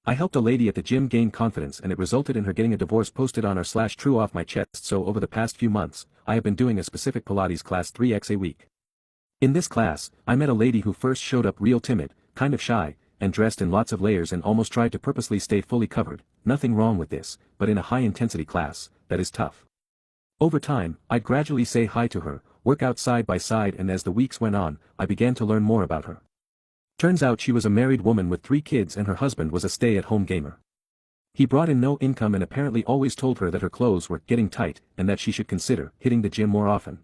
I helped a lady at the gym gain confidence and it resulted in her getting a divorce posted on r/TrueOffMyChest. So over the past few months, I have been doing a specific Pilates class 3x a week. In this class, I met a lady who first showed up real timid, kind of shy, and dressed in lots of layers and almost tried to purposely stay fully covered. Nothing wrong with this, but in a high-intensity class, that is tough. Over time, I'd gradually say hi to her, work out side by side, and as the weeks went on, I began to learn more about her. Turns out she was a married woman with 3 kids and her husband was a stay-at-home gamer. He brought in no income and apparently always told her that her clothes were getting tight and that she should consider hitting the gym more often.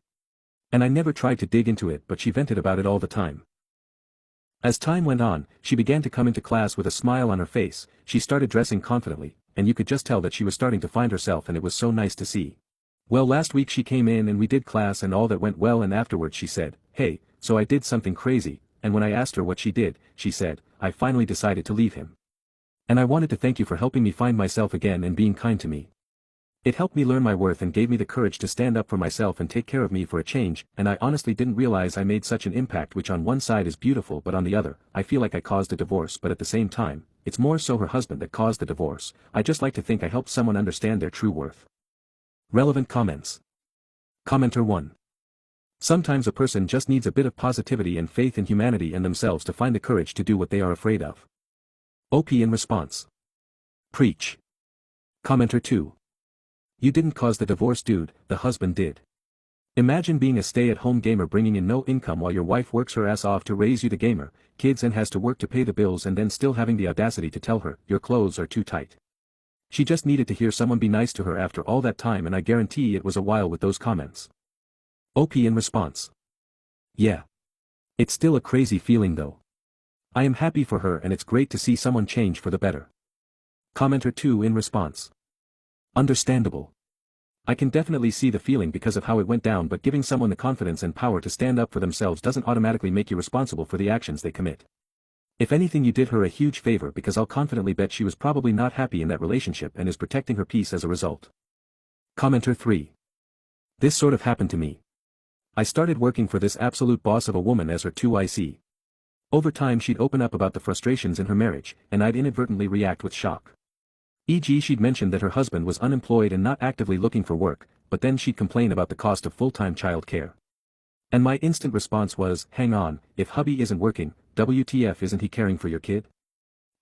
And I never tried to dig into it, but she vented about it all the time. As time went on, she began to come into class with a smile on her face, she started dressing confidently, and you could just tell that she was starting to find herself, and it was so nice to see. Well, last week she came in and we did class and all that went well, and afterwards she said, "Hey, so I did something crazy," and when I asked her what she did, she said, "I finally decided to leave him. And I wanted to thank you for helping me find myself again and being kind to me. It helped me learn my worth and gave me the courage to stand up for myself and take care of me for a change, and I honestly didn't realize I made such an impact, which on one side is beautiful but on the other, I feel like I caused a divorce, but at the same time, it's more so her husband that caused the divorce. I just like to think I helped someone understand their true worth." Relevant comments. Commenter 1. Sometimes a person just needs a bit of positivity and faith in humanity and themselves to find the courage to do what they are afraid of. OP in response. Preach. Commenter 2. You didn't cause the divorce, dude, the husband did. Imagine being a stay-at-home gamer bringing in no income while your wife works her ass off to raise you the gamer, kids, and has to work to pay the bills, and then still having the audacity to tell her, your clothes are too tight. She just needed to hear someone be nice to her after all that time, and I guarantee it was a while with those comments. OP in response. Yeah. It's still a crazy feeling though. I am happy for her and it's great to see someone change for the better. Commenter 2 in response. Understandable. I can definitely see the feeling because of how it went down, but giving someone the confidence and power to stand up for themselves doesn't automatically make you responsible for the actions they commit. If anything, you did her a huge favor, because I'll confidently bet she was probably not happy in that relationship and is protecting her peace as a result. Commenter 3. This sort of happened to me. I started working for this absolute boss of a woman as her 2IC. Over time she'd open up about the frustrations in her marriage, and I'd inadvertently react with shock. E.g., she'd mentioned that her husband was unemployed and not actively looking for work, but then she'd complain about the cost of full-time child care. And my instant response was, hang on, if hubby isn't working, WTF isn't he caring for your kid?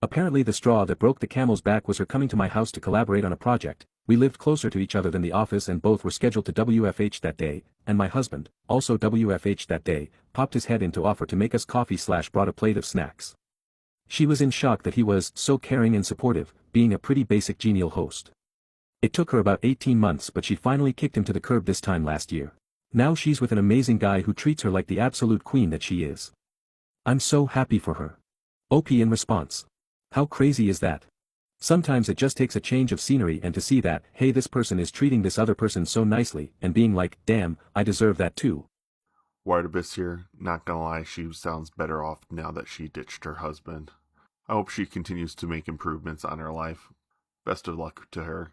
Apparently the straw that broke the camel's back was her coming to my house to collaborate on a project. We lived closer to each other than the office and both were scheduled to WFH that day, and my husband, also WFH that day, popped his head in to offer to make us coffee/brought a plate of snacks. She was in shock that he was so caring and supportive, being a pretty basic genial host. It took her about 18 months, but she finally kicked him to the curb this time last year. Now she's with an amazing guy who treats her like the absolute queen that she is. I'm so happy for her. OP in response. How crazy is that? Sometimes it just takes a change of scenery and to see that, hey, this person is treating this other person so nicely, and being like, damn, I deserve that too. White Abyss here. Not gonna lie, she sounds better off now that she ditched her husband. I hope she continues to make improvements on her life. Best of luck to her.